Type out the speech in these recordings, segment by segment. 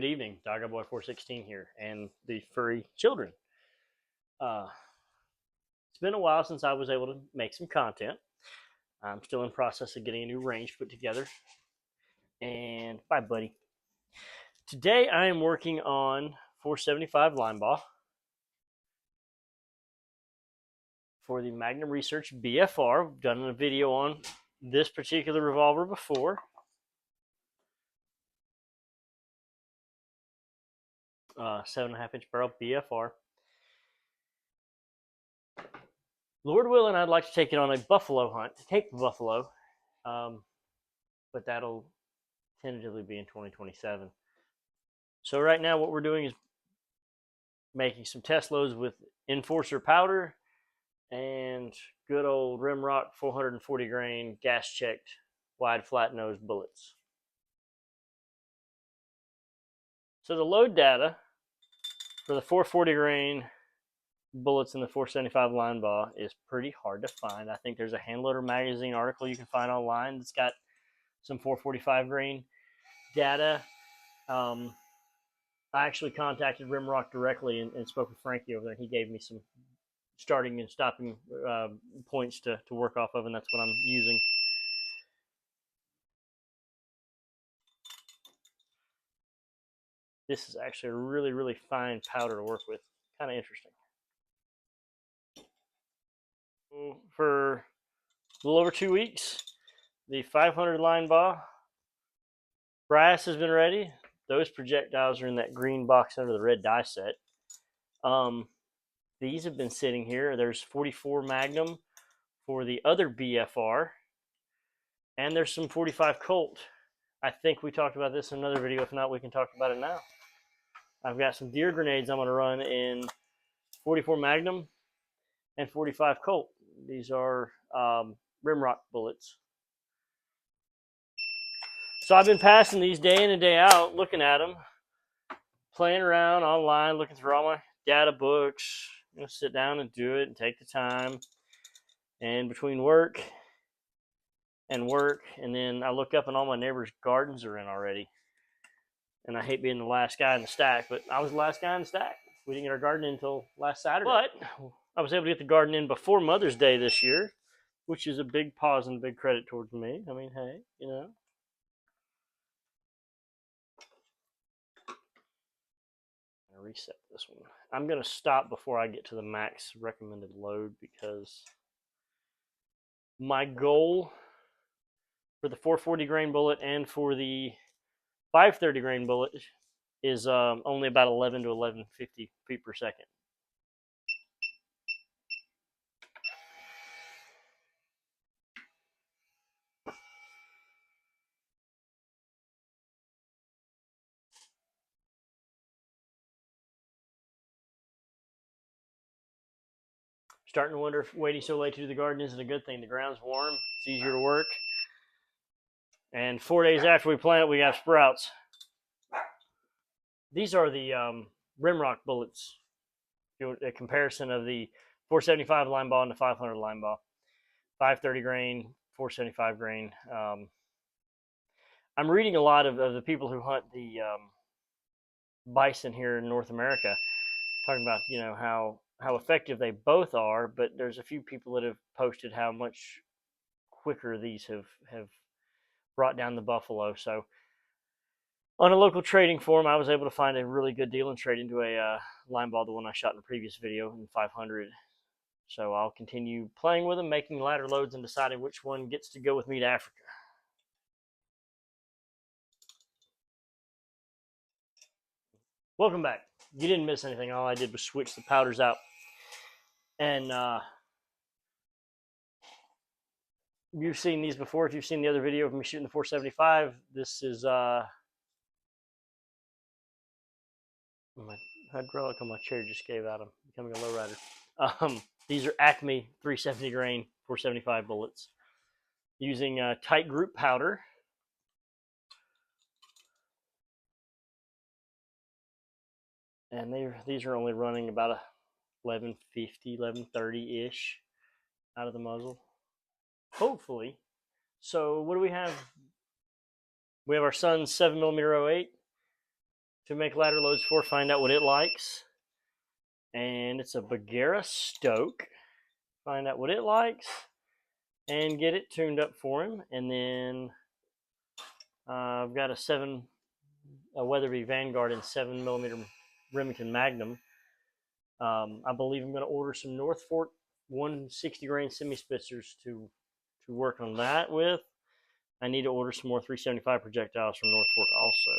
Good evening, Dogger Boy 416 here, and the furry children. Uh, it's been a while since I was able to make some content. I'm still in process of getting a new range put together. And bye, buddy. Today I am working on 475 Linebaugh for the Magnum Research BFR. I've done a video on this particular revolver before. 7.5-inch barrel BFR. Lord willing, I'd like to take it on a buffalo hunt, Cape Buffalo, but that'll tentatively be in 2027. So right now what we're doing is making some test loads with Enforcer powder and good old Rimrock 440 grain gas checked wide flat nose bullets. So the load data for the 440 grain bullets in the 475 Linebaugh is pretty hard to find. I think there's a Handloader magazine article you can find online that's got some 445 grain data. I actually contacted Rimrock directly and spoke with Frankie over there. He gave me some starting and stopping points to work off of, and that's what I'm using. This is actually a really, really fine powder to work with. Kind of interesting. For a little over 2 weeks, the 500 Linebaugh brass has been ready. Those projectiles are in that green box under the red die set. These have been sitting here. There's 44 Magnum for the other BFR, and there's some 45 Colt. I think we talked about this in another video. If not, we can talk about it now. I've got some deer grenades I'm going to run in 44 Magnum and 45 Colt. These are Rimrock bullets. So I've been passing these day in and day out, looking at them, playing around online, looking through all my data books. Sit down and do it and take the time. And between work, and then I look up and all my neighbors' gardens are in already. And I hate being the last guy in the stack, but I was the last guy in the stack. We didn't get our garden in until last Saturday. But I was able to get the garden in before Mother's Day this year, which is a big pause and a big credit towards me. I mean, hey, you know. I'm gonna reset this one. I'm going to stop before I get to the max recommended load because my goal for the 440 grain bullet and for the 530 grain bullet is only about 11 to 1150 feet per second. Starting to wonder if waiting so late to do the garden isn't a good thing. The ground's warm, it's easier to work. And 4 days after we plant it, we have sprouts. These are the Rimrock bullets. A comparison of the 475 Linebaugh and the 500 Linebaugh. 530 grain, 475 grain. I'm reading a lot of the people who hunt the bison here in North America, talking about how effective they both are, but there's a few people that have posted how much quicker these have brought down the buffalo. So on a local trading forum, I was able to find a really good deal and trade into a Linebaugh, the one I shot in a previous video, in 500. So I'll continue playing with them, making ladder loads, and deciding which one gets to go with me to Africa. Welcome back. You didn't miss anything. All I did was switch the powders out. And you've seen these before. If you've seen the other video of me shooting the 475, this is my hydraulic on my chair just gave out. I'm becoming a lowrider. These are Acme 370 grain 475 bullets using tight group powder. And these are only running about 1150, 1130-ish out of the muzzle. Hopefully. So what do we have? We have our son's 7mm 08, to make ladder loads for, find out what it likes. And it's a Bagheera Stoke. Find out what it likes and get it tuned up for him. And then I've got a Weatherby Vanguard in 7mm Remington Magnum. I believe I'm going to order some North Fork 160 grain semi spitzers to work on that with. I need to order some more 375 projectiles from North Fork also.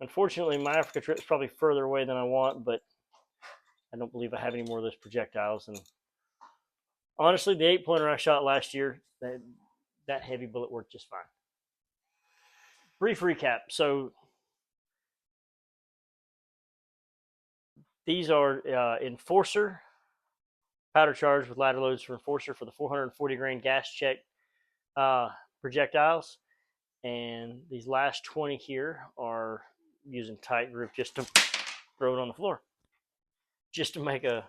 Unfortunately, my Africa trip is probably further away than I want, but I don't believe I have any more of those projectiles. And honestly, the 8-pointer I shot last year, that heavy bullet worked just fine. Brief recap. So these are Enforcer powder charge with ladder loads for Enforcer for the 440 grain gas check projectiles. And these last 20 here are using tight group just to throw it on the floor, just to make a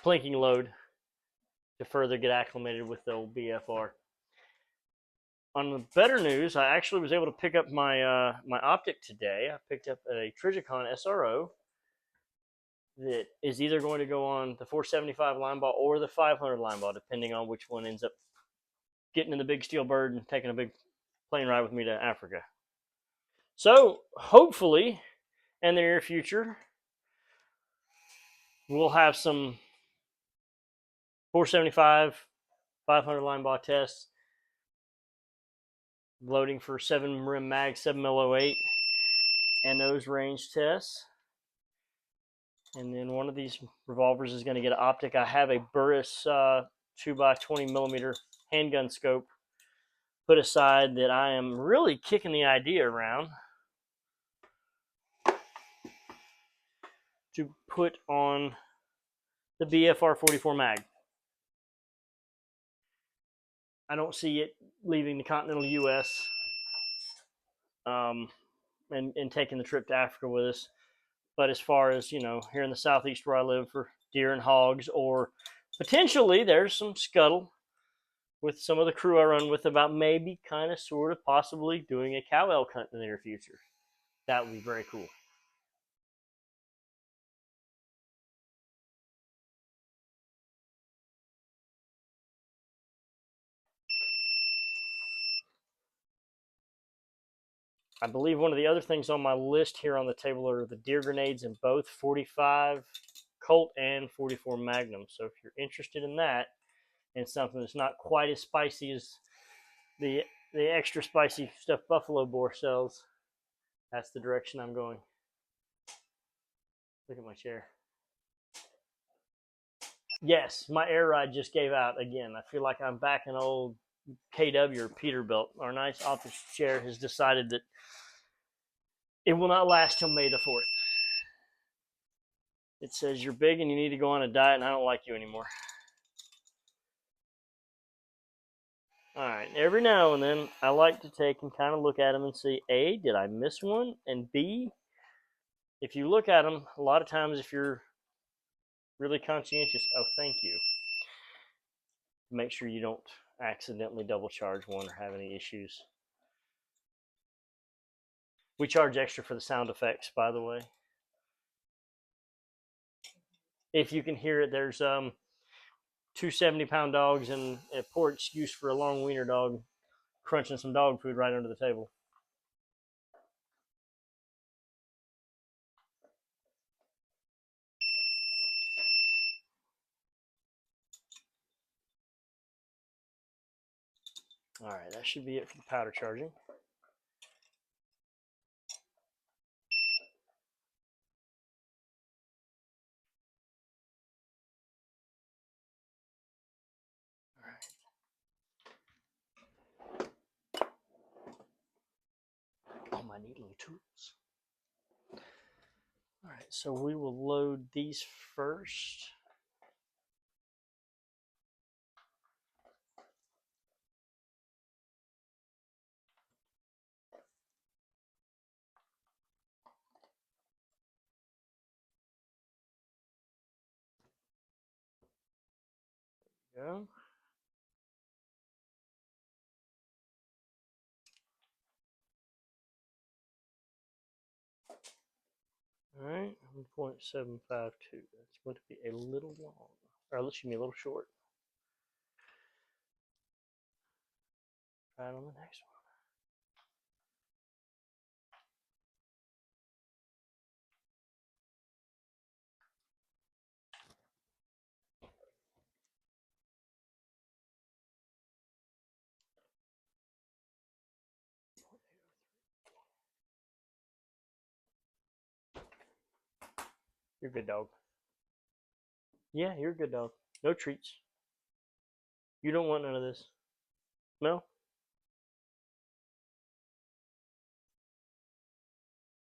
plinking load to further get acclimated with the old BFR. On the better news, I actually was able to pick up my my optic today. I picked up a Trijicon SRO that is either going to go on the 475 Linebaugh or the 500 Linebaugh, depending on which one ends up getting in the big steel bird and taking a big plane ride with me to Africa. So hopefully, in the near future, we'll have some 475, 500 Linebaugh tests, loading for 7 rim mag, 7mm08, and those range tests. And then one of these revolvers is going to get an optic. I have a Burris 2x20mm handgun scope put aside that I am really kicking the idea around to put on the BFR 44 mag. I don't see it leaving the continental U.S. And taking the trip to Africa with us. But as far as, here in the southeast where I live for deer and hogs, or potentially there's some scuttle with some of the crew I run with about maybe kind of sort of possibly doing a cow elk hunt in the near future. That would be very cool. I believe one of the other things on my list here on the table are the deer grenades in both 45 Colt and 44 Magnum. So if you're interested in that and something that's not quite as spicy as the extra spicy stuff Buffalo Boar sells, that's the direction I'm going. Look at my chair. Yes, my air ride just gave out again. I feel like I'm back in old KW or Peterbilt. Our nice office chair has decided that it will not last till May the 4th. It says you're big and you need to go on a diet, and I don't like you anymore. All right, every now and then I like to take and kind of look at them and see, A, did I miss one? And B, if you look at them, a lot of times if you're really conscientious, oh, thank you, make sure you don't accidentally double charge one or have any issues. We charge extra for the sound effects, by the way. If you can hear it, there's 2 70-pound dogs and a poor excuse for a long wiener dog crunching some dog food right under the table. All right, that should be it for the powder charging. All my needling tools. All right, so we will load these first. There we go. All right, 1.752. That's going to be a little long, or let's give me a little short. Try it on the next one. You're a good dog. Yeah, you're a good dog. No treats. You don't want none of this. No?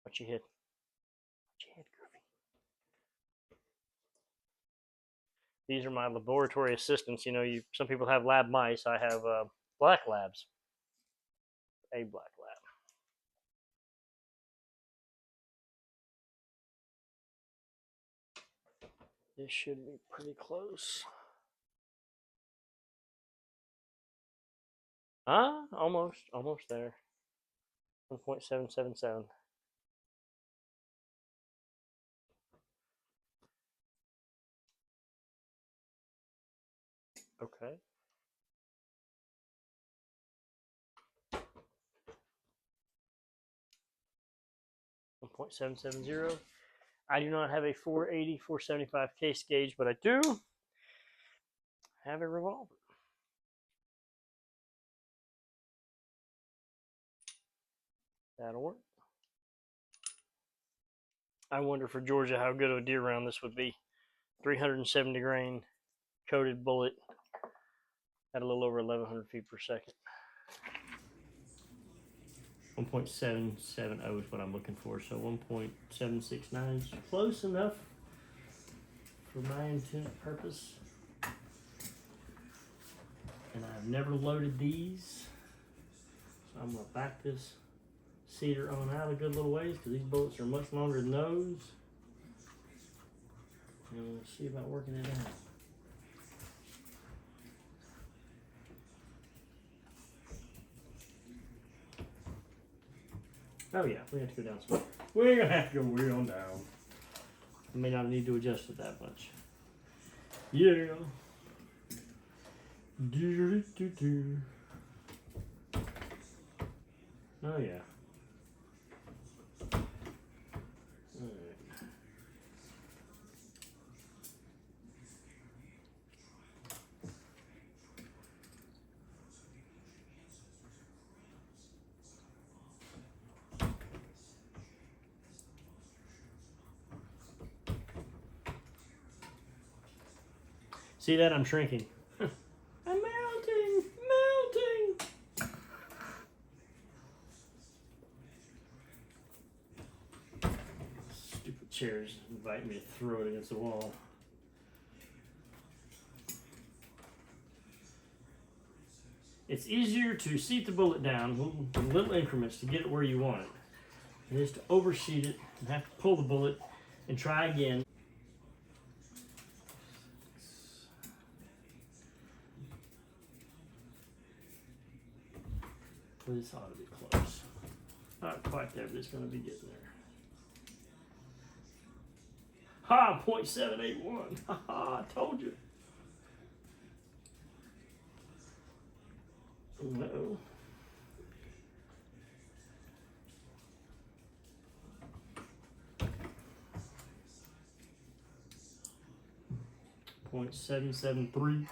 Watch your head. Watch your head, Goofy. These are my laboratory assistants. You know, some people have lab mice. I have black labs. A black lab. This should be pretty close. Almost there. 1.777. Okay. 1.770. I do not have a 480, 475 case gauge, but I do have a revolver. That'll work. I wonder for Georgia how good of a deer round this would be. 370 grain coated bullet at a little over 1,100 feet per second. 1.770 is what I'm looking for, so 1.769 is close enough for my intended purpose. And I've never loaded these, so I'm going to back this cedar on out a good little ways because these bullets are much longer than those. And we'll see about working it out. Oh yeah, we have to go down some. We're gonna have to go way on down. I may not need to adjust it that much. Yeah. Oh yeah. See that? I'm shrinking. I'm melting. Stupid chairs invite me to throw it against the wall. It's easier to seat the bullet down in little increments to get it where you want it. It is to overseat it and have to pull the bullet and try again. This ought to be close. Not quite there, but it's going to be getting there. Ha! 0.781. Ha ha! I told you. No. .773.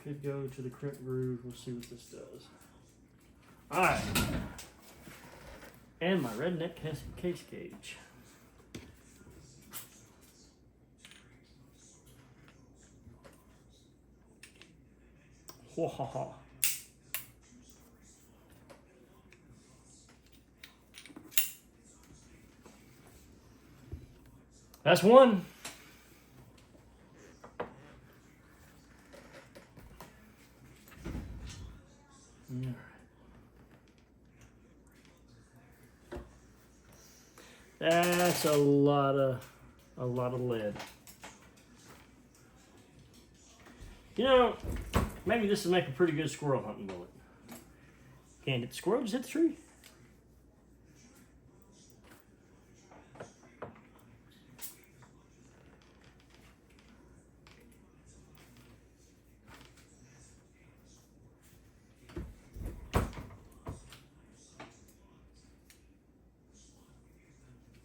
Could go to the crimp groove. We'll see what this does. Alright. And my redneck case gauge. Whoa. That's one. All right. That's a lot of lead. You know, maybe this will make a pretty good squirrel hunting bullet. Can't hit the squirrel, just hit the tree.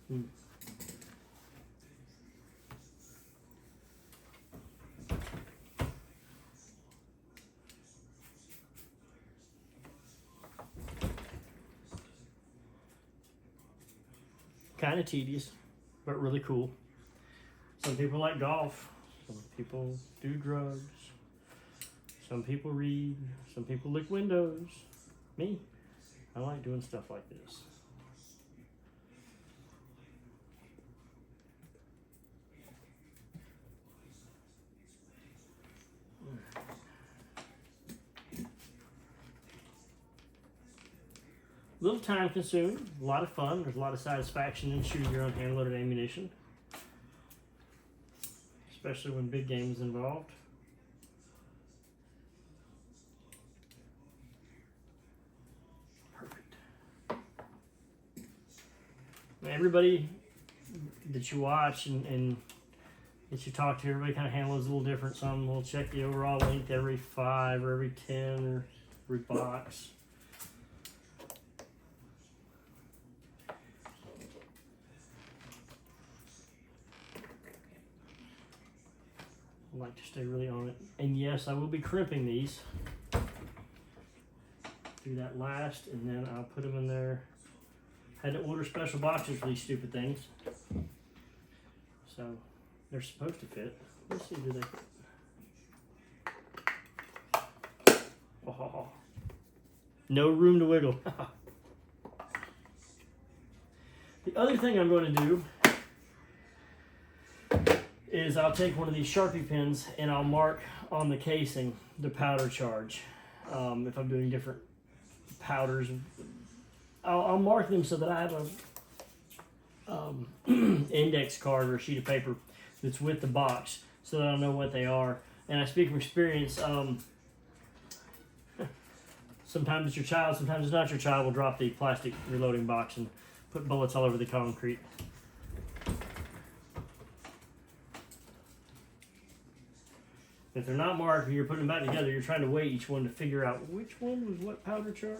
Kind of tedious, but really cool. Some people like golf. Some people do drugs. Some people read. Some people lick windows. Me, I like doing stuff like this. A little time consuming, a lot of fun. There's a lot of satisfaction in shooting your own hand-loaded ammunition, especially when big game is involved. Perfect. Now, everybody that you watch and that you talk to, everybody kind of handles a little different. Some will check the overall length every 5 or every 10 or every box. I like to stay really on it. And yes, I will be crimping these. Do that last, and then I'll put them in there. Had to order special boxes for these stupid things. So they're supposed to fit. Let's see, do they fit? Oh, no room to wiggle. The other thing I'm going to do is I'll take one of these Sharpie pens and I'll mark on the casing the powder charge. If I'm doing different powders, I'll mark them so that I have a index card or a sheet of paper that's with the box so that I know what they are. And I speak from experience. Sometimes it's your child, sometimes it's not your child, will drop the plastic reloading box and put bullets all over the concrete. If they're not marked and you're putting them back together, you're trying to weigh each one to figure out which one was what powder charge.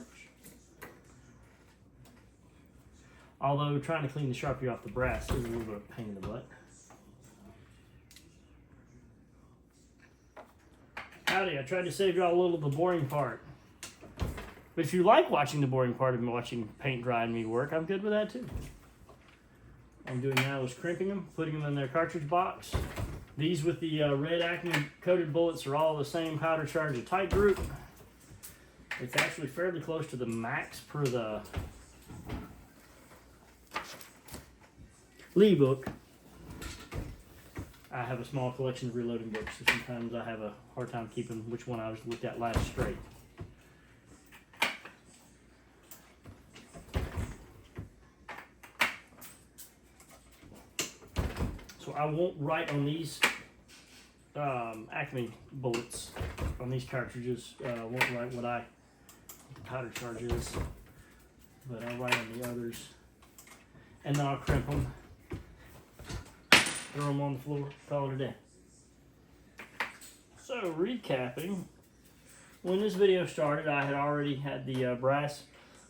Although trying to clean the Sharpie off the brass is a little bit of a pain in the butt. Howdy, I tried to save y'all a little of the boring part. But if you like watching the boring part of me watching paint dry and me work, I'm good with that too. What I'm doing now is crimping them, putting them in their cartridge box. These with the red Acme coated bullets are all the same powder charge, a tight group. It's actually fairly close to the max per the Lee book. I have a small collection of reloading books, so sometimes I have a hard time keeping which one I was looked at last straight. So I won't write on these Acme bullets, on these cartridges. I won't write what the powder charge is, but I'll write on the others. And then I'll crimp them, throw them on the floor, call it a day. So recapping, when this video started, I had already had the brass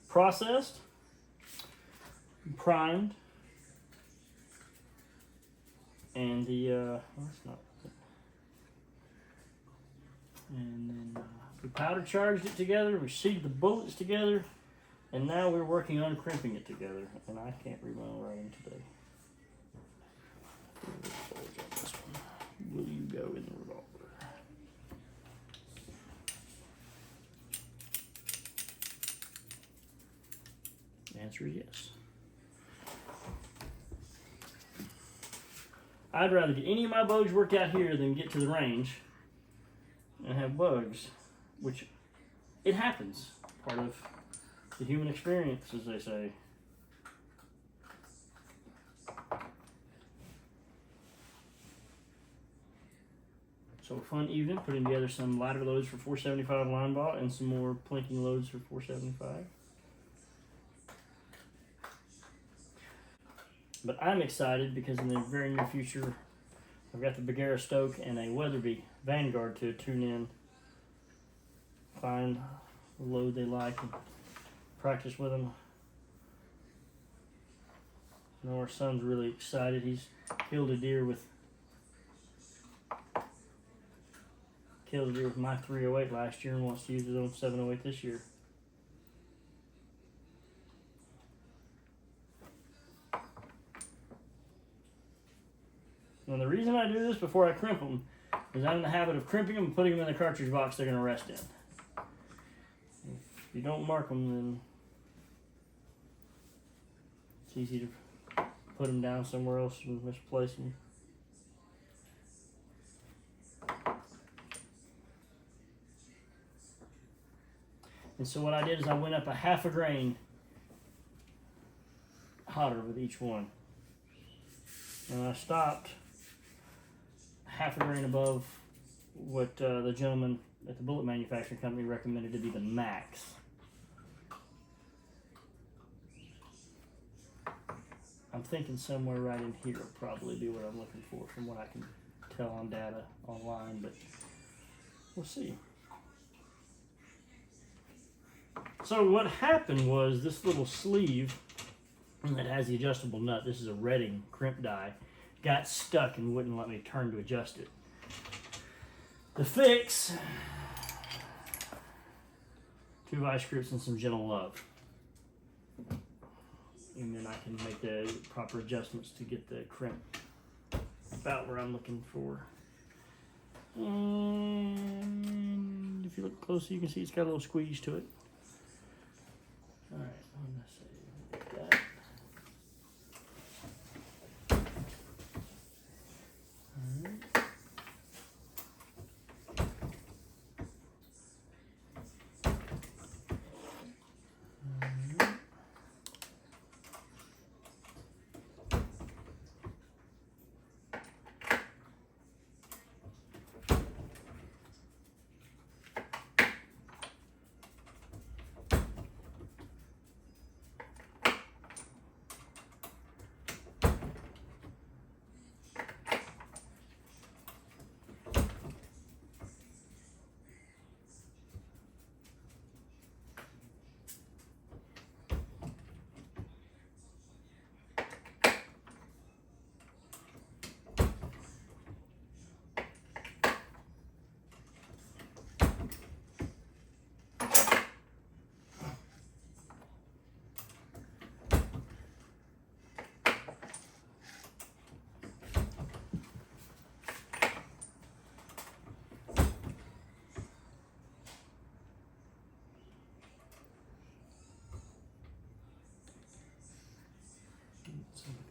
processed, primed, and the and then we powder charged it together, we seeded the bullets together, and now we're working on crimping it together. And I can't read my own writing today. Will you go in the revolver? The answer is yes. I'd rather get any of my bugs worked out here than get to the range and have bugs, which it happens. Part of the human experience, as they say. So a fun evening, putting together some lighter loads for 475 Linebaugh and some more plinking loads for 475. But I'm excited because in the very near future, I've got the Bagheera Stoke and a Weatherby Vanguard to tune in, find a load they like, and practice with them. I know our son's really excited. He's killed a deer with my 308 last year and wants to use his own 708 this year. And the reason I do this before I crimp them is I'm in the habit of crimping them and putting them in the cartridge box they're going to rest in. If you don't mark them, then it's easy to put them down somewhere else and misplace them. And so what I did is I went up a half a grain hotter with each one. And I stopped half a grain above what the gentleman at the bullet manufacturing company recommended to be the max. I'm thinking somewhere right in here will probably be what I'm looking for from what I can tell on data online, but we'll see. So what happened was this little sleeve that has the adjustable nut, this is a Redding crimp die, got stuck and wouldn't let me turn to adjust it. The fix, 2 vice grips and some gentle love. And then I can make the proper adjustments to get the crimp about where I'm looking for. And if you look closely, you can see it's got a little squeeze to it. All right, I'm gonna say that.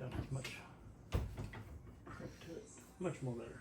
Don't have much crimp to it. Much more better.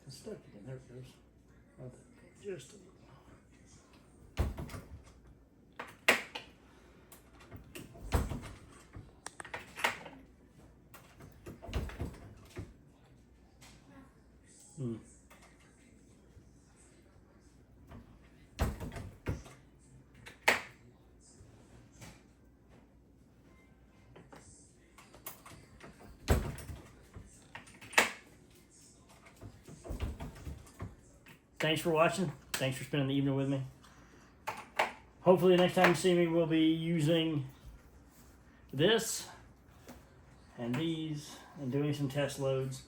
It's stuck again. There it goes. Just a little. Thanks for watching. Thanks for spending the evening with me. Hopefully the next time you see me, we'll be using this and these and doing some test loads.